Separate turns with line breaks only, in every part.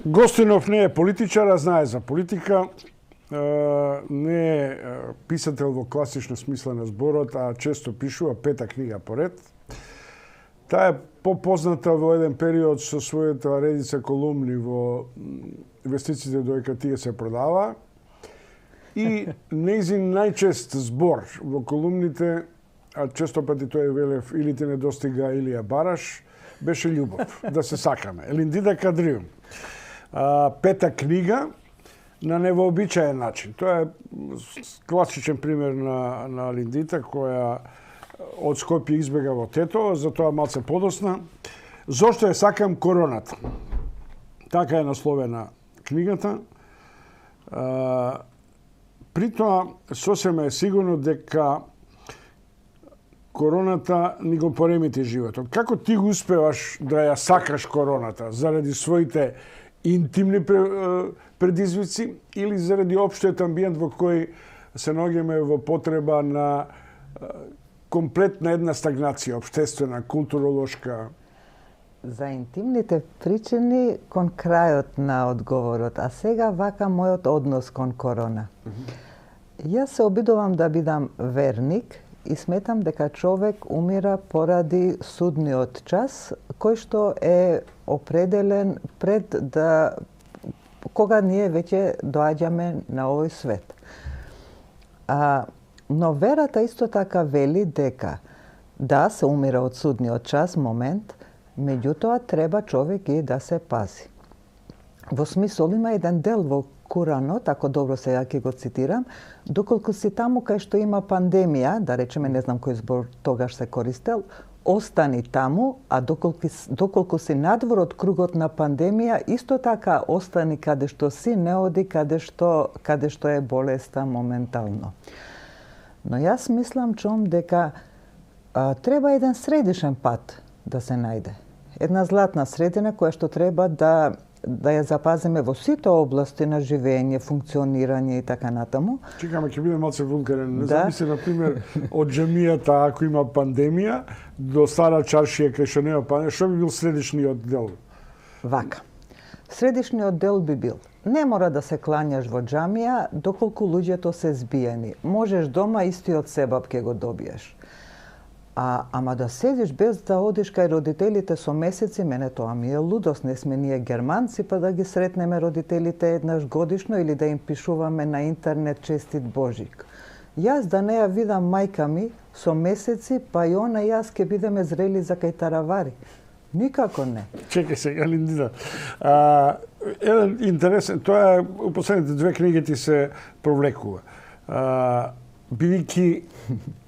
Гостинов не е политичар, а знае за политика. Не е писател во класична смисла на зборот, а често пишува 5 книга поред. Таа е попозната во еден период со својата редица колумни во вестниците доека тие се продава. И нејзин најчест збор во колумните, а често пати тој велев или ти не достига или ја бараш, беше љубов, да се сакаме. Елиндида Кадриум. 5 книга на невообичаен начин. Тоа е класичен пример на Линдита, која од Скопје избега во Тетово, затоа малце подосна. Зошто ја сакам короната? Така е насловена книгата. Притоа, сосема е сигурно дека короната ни го поремети животот. Како ти го успеваш да ја сакаш короната? Заради своите интимни предизвици или заради општиот амбиент во кој се наоѓаме во потреба на комплетна една стагнација, обштествена, културолошка?
За интимните причини кон крајот на одговорот, а сега вака мојот однос кон корона. Јас се обидувам да бидам верник и сметам дека човек умира поради судниот час, кој што е определен пред да кога ние веќе доаѓаме на овој свет. Но верата исто така вели дека да се умира од судниот час момент, меѓутоа треба човек и да се пази. Во смисол има еден дел во Куранот, ако добро сега ќе го цитирам, доколку си таму кај што има пандемија, да речеме не знам кој збор тогаш се користел, остани таму, а доколку си надвор од кругот на пандемија, исто така остани каде што си, не оди каде што е болеста моментално. Но јас мислам, чом, дека треба еден средишен пат да се најде. Една златна средина која што треба да ја запазиме во сите области на живење, функционирање и така натаму.
Чекаме, ќе биде малце вулгарен. Не знам се, например, од џамијата, ако има пандемија, до Стара чаршија, кај што нема пандемија, што би бил средишниот дел?
Вака. Средишниот дел би бил: не мора да се клањаш во џамија, доколку луѓето се збиени. Можеш дома истиот себап ќе го добиеш. Ама да седиш без да одиш кај родителите со месеци, мене тоа ми е лудост. Не сме ние германци па да ги сретнеме родителите еднаш годишно или да им пишуваме на интернет честит Божик. Јас да не ја видам мајка ми со месеци, па и она јас ќе бидеме зрели за кај таравари. Никако не.
Чекај сега, Линдина. Еден интересен, тоа е, у последните 2 книги ти се провлекува. Бидејќи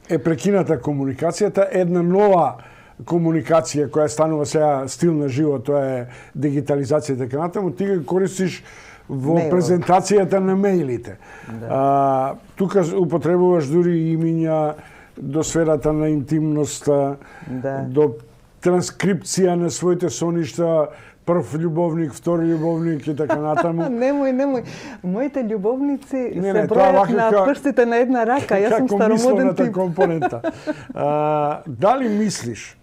е прекината комуникацијата, една нова комуникација која станува сега стил на живот, тоа е дигитализација и така натаму, ти го користиш во презентацијата на мејлите. Тука употребуваш дури имиња до сферата на интимноста, до транскрипција на своите соништа, прв љубовник, втори љубовник и така натаму.
Немој. Моите љубовници се бројат на прстите на една рака. Јас сум старомоден тип.
Компонента. Дали мислиш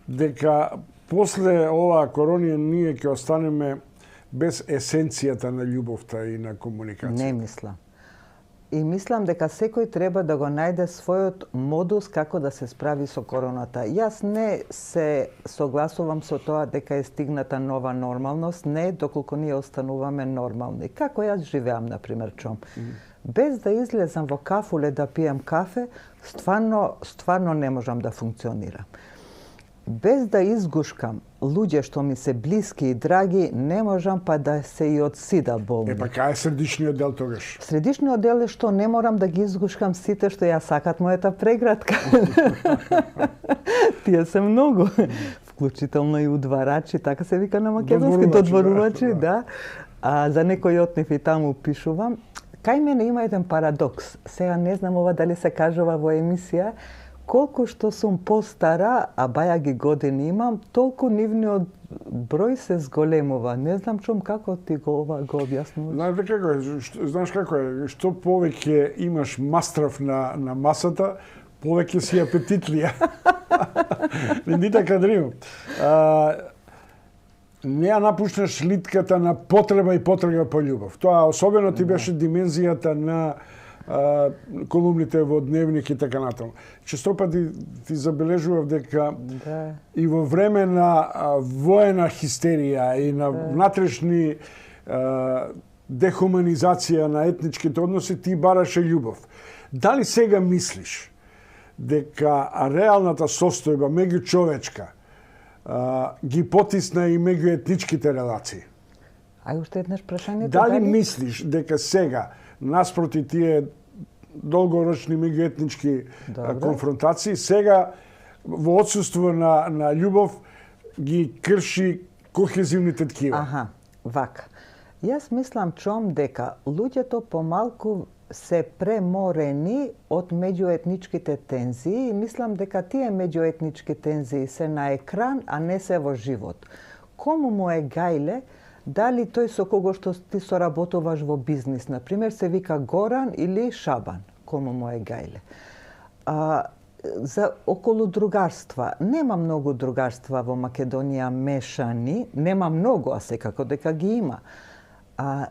дека после оваа коронија ние ќе останеме без есенцијата на љубовта и на комуникацијата?
Не мислам. И мислам дека секој треба да го најде својот модус како да се справи со короната. Јас не се согласувам со тоа дека е стигната нова нормалност, не, доколку ние остануваме нормални. Како јас живеам, например, чом. Без да излезам во кафуле да пием кафе, стварно не можам да функционирам. Без да изгушкам луѓе што ми се блиски и драги, не можам па да се и од сида болни.
Па кај е средишниот дел тогаш?
Средишниот дел е што не морам да ги изгушкам сите што ја сакат мојата преградка. Тие се многу. Вклучително и удварачи, така се вика на македонски, додворувачи, да. За некој од нив и таму пишувам. Кај мене има еден парадокс. Сега не знам ова дали се кажува во емисија. Колку што сум постара, а баја ги години имам, толку нивниот број се зголемува. Не знам чом како ти го објаснуваш.
Знаеш како е, што повеќе имаш мастрав на масата, повеќе си апетитлија. Линдита Кадриум. не ја напушнеш литката на потреба и потрага по љубов. Тоа особено ти беше димензијата на колумните во Дневник и така натаму. Често пати ти забележував дека и во време на воена хистерија и на внатрешни дехуманизација на етничките односи, ти бараше љубов. Дали сега мислиш дека реалната состојба меѓучовечка ги потисна и меѓуетничките релации?
Ај уште еднаш прашањето.
Дали мислиш дека сега, наспроти тие долгорочни меѓуетнички конфронтации, сега во отсуство на љубов ги крши кохезивните ткива?
Аха, вака. Јас мислам дека луѓето помалку се преморени од меѓуетничките тензии и мислам дека тие меѓуетнички тензии се на екран, а не се во живот. Кому му е гајле дали тој со кого што ти соработуваш во бизнис, например, се вика Горан или Шабан? Кому му е гајле? За околу другарства. Нема многу другарства во Македонија мешани, нема многу, а секако дека ги има.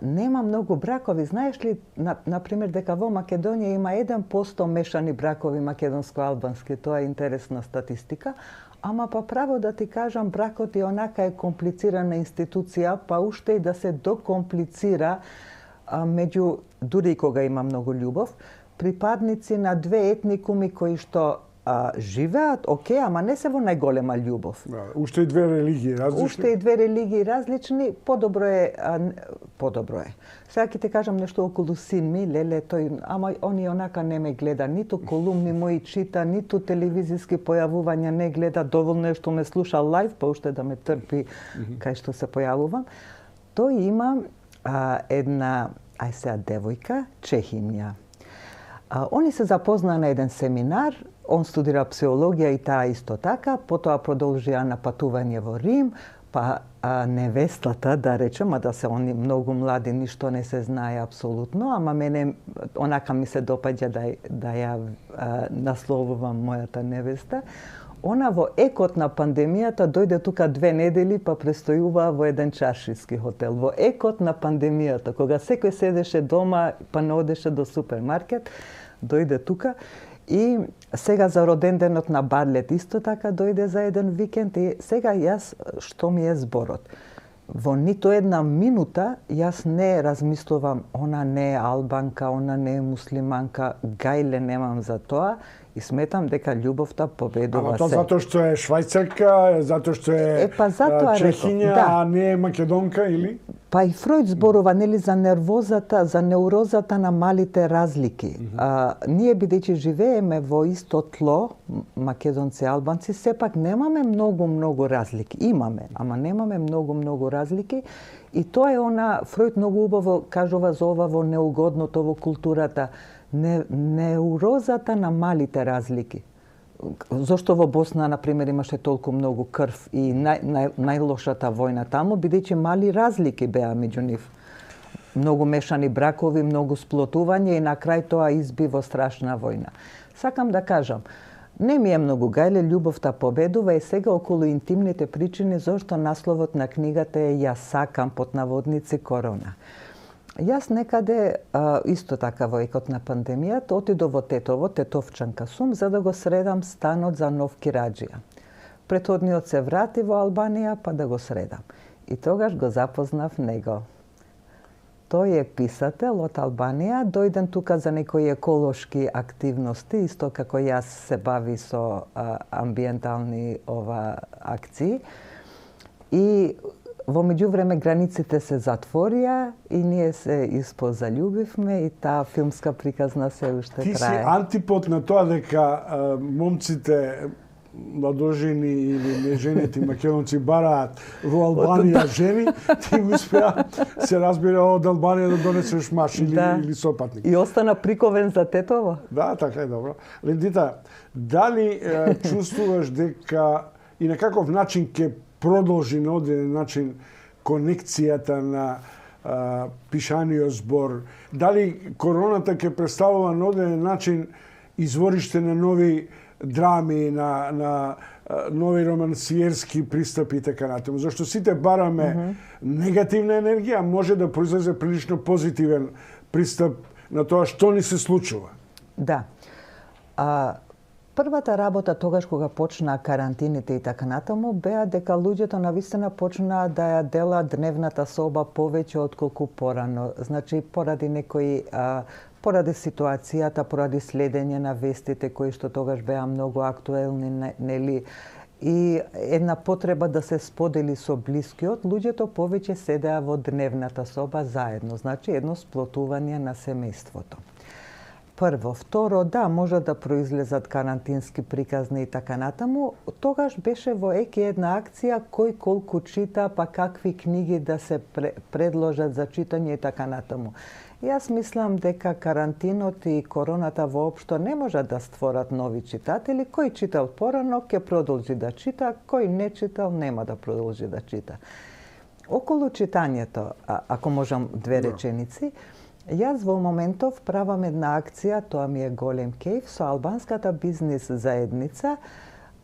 Нема многу бракови. Знаеш ли, например, дека во Македонија има 1% мешани бракови македонско-албански. Тоа е интересна статистика. Ама па право да ти кажам, бракот и онака е комплицирана институција, па уште и да се докомплицира меѓу, дури и кога има многу љубов, припадници на две етникуми кои што живеат, окей, ама не се во најголема љубов.
Уште и две религии различни.
Уште и две религии различни, подобро е. Сега ќе ти кажам нешто околу син ми, леле, тој, ама он и онака не ме гледа, ниту колумни мои чита, ниту телевизиски појавувања не гледа, доволно е што ме слуша лайв, па уште да ме трпи кај што се појавувам. Тој има една, сега девојка, чехинја. Они се запознаа на еден семинар, он студира психологија и таа исто така, потоа продолжија на патување во Рим, па невестата, да речем, а да се они многу млади, ништо не се знае апсолутно, ама мене онака ми се допаѓа да ја насловувам мојата невеста. Она во екот на пандемијата дојде тука 2 недели, па престојуваа во еден чаршиски хотел. Во екот на пандемијата, кога секој седеше дома, па не одеше до супермаркет, дојде тука. И сега за роденденот на Барлет исто така дојде за еден викенд. И сега јас, што ми е зборот? Во ниту една минута јас не размислувам, она не е албанка, она не е муслиманка, гајле немам за тоа. И сметам дека љубовта победува се.
Ама тоа затоа што е швајцарка, затоа што е чехиња, а не е македонка, или?
Па и Фројд зборува, нели, за нервозата, за неурозата на малите разлики. Ние бидејќи живееме во исто тло, македонци и албанци, сепак немаме многу разлики. Имаме, ама немаме многу разлики. И тоа е Фројд многу убаво кажува за ова во неугодното во културата. Неурозата на малите разлики. Зошто во Босна, например, имаше толку многу крв и најлошата војна таму, бидејќи мали разлики беа меѓу нив. Многу мешани бракови, многу сплотување и на крај тоа изби во страшна војна. Сакам да кажам, не ми е многу гајле, љубовта победува и сега околу интимните причини зошто насловот на книгата е "Јас сакам" под наводници корона. Јас некаде, исто така во екот на пандемијата, отидов во Тетово, тетовчанка сум, за да го средам станот за нов кираџија. Претходниот се врати во Албанија, па да го средам. И тогаш го запознав него. Тој е писател од Албанија, дојден тука за некои еколошки активности, исто како јас се бави со амбиентални акции. И во меѓувреме границите се затворија и ние се испозалюбивме и таа филмска приказна се уште трае.
Ти си антипод на тоа дека момците, младожени или неженети македонци бараат во Албанија жени, ти успеа, се разбира, од Албанија да донесеш маш или сопатник.
И остана приковен за Тетово.
Да, така е, добро. Линдита, дали чувствуваш дека и на каков начин ќе продолжи на одреден начин конекцијата на пишаниот збор? Дали короната ќе представува на одреден начин извориште на нови драми, на нови романсиерски пристапи и така натаму. Зашто сите бараме негативна енергија, може да произлезе прилично позитивен пристап на тоа што ни се случува.
Да. Првата работа тогаш кога почна карантините и така натаму беа дека луѓето навистина почнаа да ја делат дневната соба повеќе отколку порано. Значи поради поради ситуацијата, поради следење на вестите кои што тогаш беа многу актуелни, нели, и една потреба да се сподели со блискиот, луѓето повеќе седеа во дневната соба заедно, значи едно сплотување на семејството. Прво. Второ, да, може да произлезат карантински приказни и така натаму. Тогаш беше во ЕКИ една акција кој колку чита, па какви книги да се предложат за читање и така натаму. Јас мислам дека карантинот и короната воопшто не можат да створат нови читатели. Кој читал порано ќе продолжи да чита, кој не читал нема да продолжи да чита. Околу читањето, ако можам две реченици, јас во моментов правам една акција, тоа ми е голем кејф, со албанската бизнис заедница.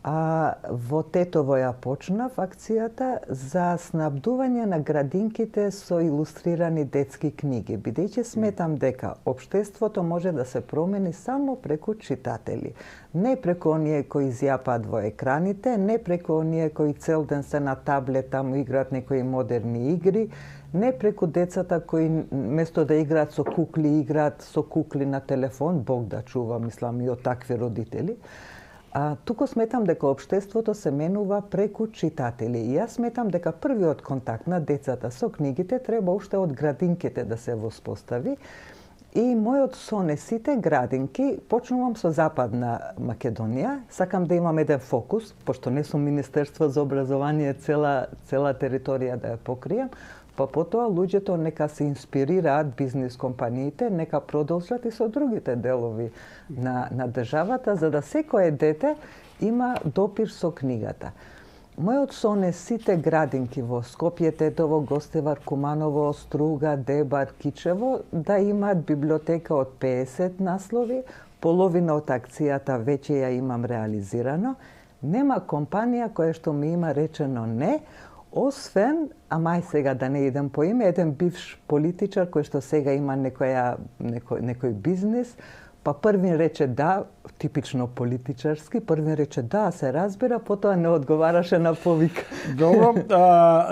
Во Тетово ја почнав акцијата за снабдување на градинките со илустрирани детски книги, бидејќи сметам дека општеството може да се промени само преку читатели. Не преку оние кои изјапаат во екраните, не преку оние кои цел ден се на таблет, таму играат некои модерни игри, не преку децата кои место да играат со кукли на телефон, Бог да чува, мислам и од такви родители. Туку сметам дека општеството се менува преку читатели. И јас сметам дека првиот контакт на децата со книгите треба уште од градинките да се воспостави. И мојот сон е сите градинки, почнувам со Западна Македонија, сакам да имам еден фокус, пошто не сум Министерство за образование цела територија да ја покријам, па потоа луѓето нека се инспирираат, бизнис компаниите, нека продолжат и со другите делови на државата, за да секое дете има допир со книгата. Мојот сон е сите градинки во Скопје, Тетово, Гостевар, Куманово, Струга, Дебар, Кичево да имаат библиотека од 50 наслови, половина од акцијата веќе ја имам реализирано. Нема компанија која што ми има речено не, освен, амај сега да не идем по име, еден бивш политичар кој што сега има некој бизнис, па првин рече да, типично политичарски, првин рече да, се разбира, потоа не одговараше на повик.
Добро,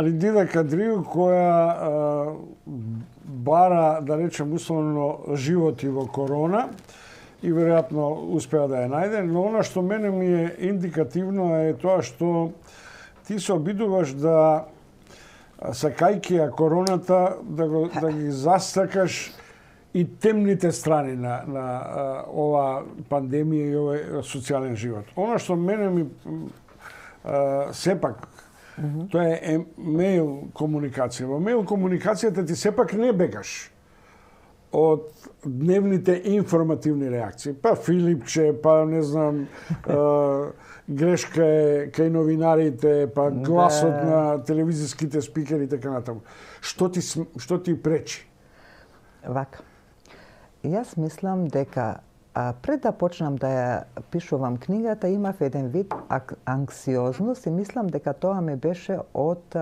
Риндина Кадрiju која бара, да речем условно, животи во корона и веројатно успеа да ја најде, но она што мене ми е индикативно е тоа што ти се обидуваш да сакајќи ја короната да ги застакаш и темните страни на ова пандемија и овој социјален живот. Она што мене ми сепак тоа е мејл комуникација. Во мејл комуникацијата ти сепак не бегаш од дневните информативни реакции. Па Филипче, па не знам, грешка е кај новинарите, па гласот на телевизиските спикери и така натаму. Што ти пречи?
Вака. Јас мислам дека пред да почнам да ја пишувам книгата, имав еден вид анксиозност и мислам дека тоа ми беше од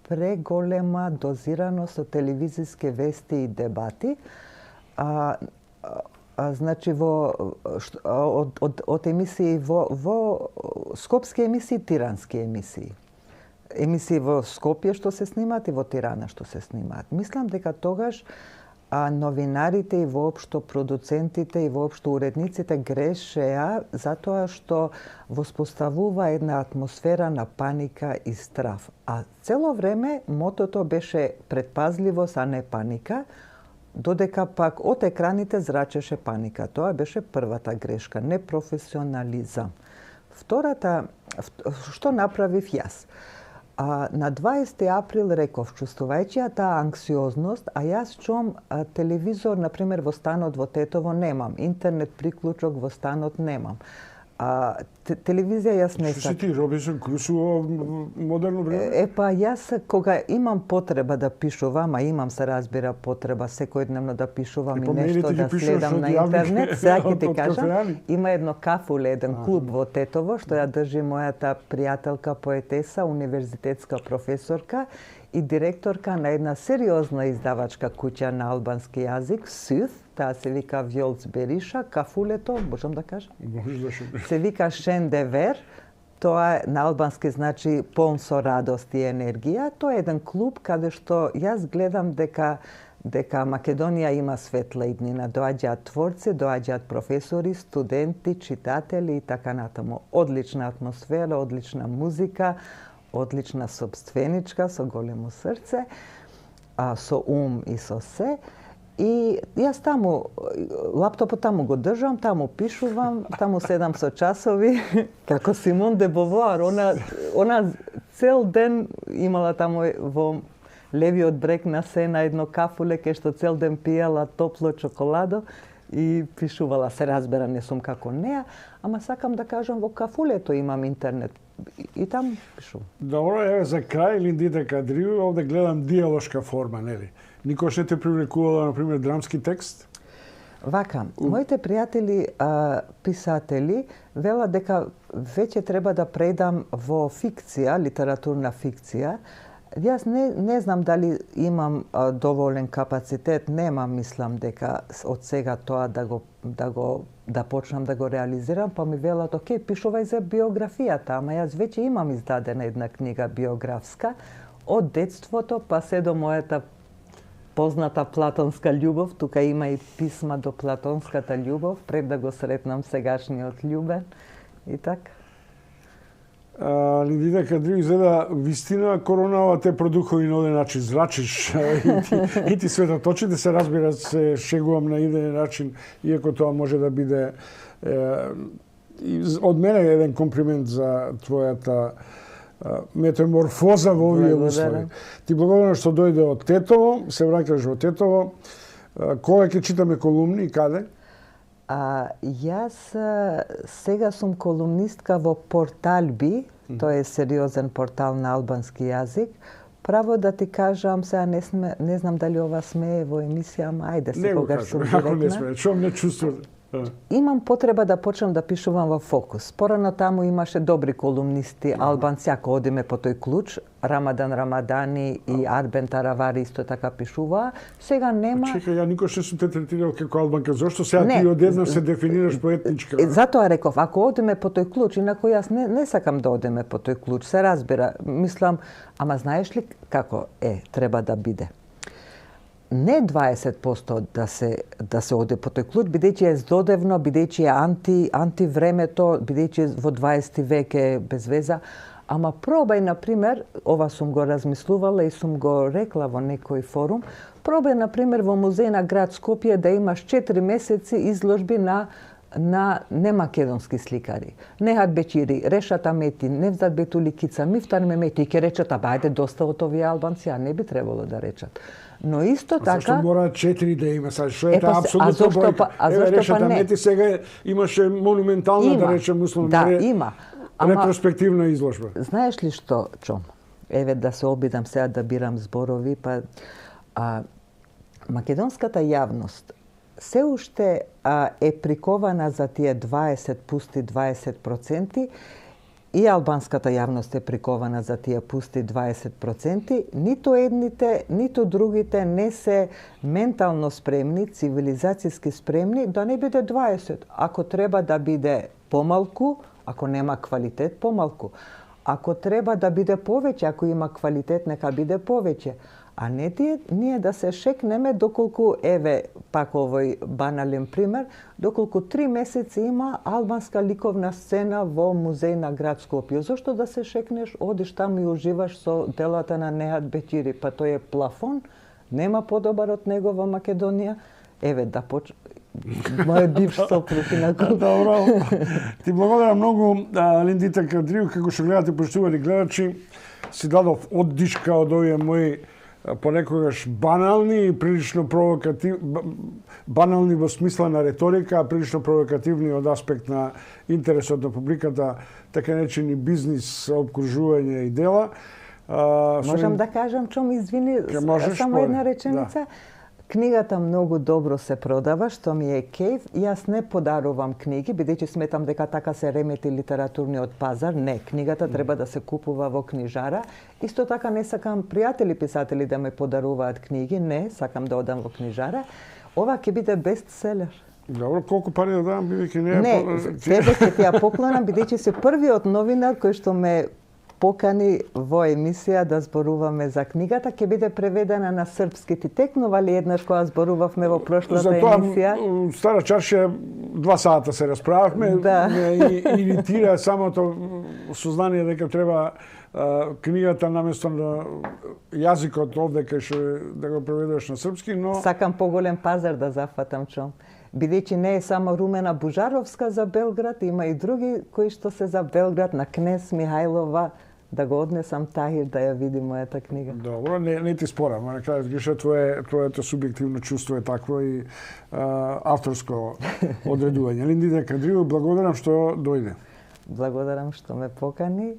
преголема дозираност со телевизиски вести и дебати. Значи од емисии во скопски емисии, тирански емисии. Емисии во Скопје што се снимаат и во Тирана што се снимаат. Мислам дека тогаш новинарите и воопшто продуцентите и воопшто уредниците грешеа затоа што воспоставува една атмосфера на паника и страв. А цело време мотото беше предпазливост, а не паника, додека пак од екраните зрачеше паника. Тоа беше првата грешка, непрофесионализам. Втората, што направив јас? На 20 април реков, чувствувајќи таа анксиозност, а јас чум телевизор, например, во станот во Тетово немам, интернет приклучок во станот немам. Телевизија јас не
Што си
сакам.
ти, Робинсон Крусо, модерно време?
Јас кога имам потреба да пишувам, а имам се разбира потреба секојдневно да пишувам и нешто да следам на интернет, сега ќе ти кажам, има едно кафуле, еден клуб во Тетово, што ја држи мојата пријателка поетеса, универзитетска професорка и директорка на една сериозна издавачка куќа на албански јазик, СУТ, таа се вика Вјолц Бериша, кафулето, можам да кажам?
Можеш да шо.
Се вика Шендевер, тоа на албански значи полн со радост и енергија. Тоа е еден клуб каде што јас гледам дека Македонија има светла иднина. Доаѓаат творци, доаѓаат професори, студенти, читатели и така натаму. Одлична атмосфера, одлична музика, одлична собственичка, со големо срце, со ум и со се. И јас таму, лаптопот таму го држам, таму пишувам, таму седам со часови, како Симон де Бовоар, она цел ден имала таму во левиот брег на Сена едно кафуле, кај што цел ден пиела топло чоколадо и пишувала. Се разбера, не сум како неа, ама сакам да кажам, во кафулето имам интернет и таму пишувам.
Добро, еве за крај, Линдита Кадрију, овде гледам диалошка форма, нели? Никош не те привлекувала, например, драмски текст?
Вака, моите пријатели писатели велат дека веќе треба да предам во фикција, литературна фикција. Јас не знам дали имам доволен капацитет, немам, мислам дека од сега тоа да почнам да го реализирам, па ми велат, окей, пишувај за биографијата, ама јас веќе имам издадена една книга биографска од детството па се до мојата позната платонска љубов. Тука има и писма до платонската љубов, пред да го сретнам сегашниот љубен и така.
Линдита Кадрију, изгледа вистина коронава те продухови на оден начин, зрачиш и ти светот да се разбира, се шегувам на еден начин, иако тоа може да биде од мене еден комплимент за твојата метаморфоза во овие услови. Ти благодарам што дојде од Тетово, се враќаш во Тетово. Кога ќе читаме колумни и каде?
Јас сега сум колумнистка во Порталби, тоа е сериозен портал на албански јазик. Право да ти кажам, сега не знам дали ова смее во емисија, ама ајде се кога сум директна.
Ако не смее, што не чувствувам.
Имам потреба да почнам да пишувам во Фокус. Порано таму имаше добри колумнисти, албанци, ако одиме по тој клуч, Рамадан Рамадани и Арбен Таравари исто така пишуваа. Сега нема...
Чекај, ја никош не сум те третирал како албанка. Зошто сега ти одеднаш се дефинираш по етничка?
Затоа реков, ако одиме по тој клуч, инако јас не сакам да одиме по тој клуч, се разбира. Мислам, ама знаеш ли како треба да биде? Не 20% да се оде по тој клуч, бидејќи е злодевно, бидејќи е анти времето, бидејќи во 20 век е без веза, ама пробај, например, ова сум го размислувала и сум го рекла во некој форум, пробај, например, во музеј на град Скопје да имаш 4 месеци изложби на немакедонски сликари. Нехат Бечири, Решат Амети, Невзат Бетули Кица, Мифтар Мемети, ќе речат, ајде доста од овие албанци, а не би требало да речат. Но исто така...
Зашто мора 4 да има? Што е таа апсолутно бројка? Еве, Решат Амети сега имаше монументална, да речем, условно,
има.
Ретроспективна изложба.
Знаеш ли што, Чом? Еве да се обидам сега да бирам зборови, македонската јавност се уште е прикована за тие пусти 20%, и албанската јавност е прикована за тие пусти 20%, ниту едните, ниту другите не се ментално спремни, цивилизацијски спремни да не биде 20. Ако треба да биде помалку, ако нема квалитет, помалку. Ако треба да биде повеќе, ако има квалитет, нека биде повеќе. А не ние да се шекнеме доколку, еве, пак овој банален пример, доколку 3 месеци има албанска ликовна сцена во музеј на град Скопје. Зошто да се шекнеш, одиш таму и уживаш со делата на Нехат Бечири, па тој е плафон, нема подобар од него во Македонија. Еве, да мој бивш сопруг инаку.
Добро. Ти благодарам многу, Линдита Кадрију, како што гледате, поштувани гледачи, си дадов оддишка од овие мои понекогаш банални, прилично банални во смислена реторика, прилично провокативни од аспект на интересот на публиката, така наречени бизнис, обкружување и дела.
Можам да кажам, Чом, извини, само една реченица. Да. Книгата многу добро се продава, што ми е кејф. Јас не подарувам книги, бидејќи сметам дека така се ремети литературниот пазар. Не, книгата треба да се купува во книжара. Исто така не сакам пријатели писатели да ме подаруваат книги. Не, сакам да одам во книжара. Ова ќе биде бестселер.
Добро, колку пари да дам, бидејќи не е...
Не, тебе ќе ти ја поклонам, бидејќи си првиот новинар кој што ме покани во емисија да зборуваме за книгата, ќе биде преведена на српски. Ти текнували еднаш кога зборувавме во прошлата емисија?
За тоа, Стара чаршија, 2 сата се расправавме.
Да.
Ме иритира самото сознание дека треба книгата наместо на јазикот овде кај што да го преведеш на српски, но...
Сакам поголем пазар да зафатам, Чом. Бидејќи не е само Румена Бужаровска за Белград, има и други кои што се за Белград, на Кнез Михајлова, да го однесам Тахир да ја види мојата книга.
Добро, не ти спорам, на крајот гиша твоето субјективно чувство е такво и авторско одредување. Линдина Кадрилов, благодарам што дојде.
Благодарам што ме покани.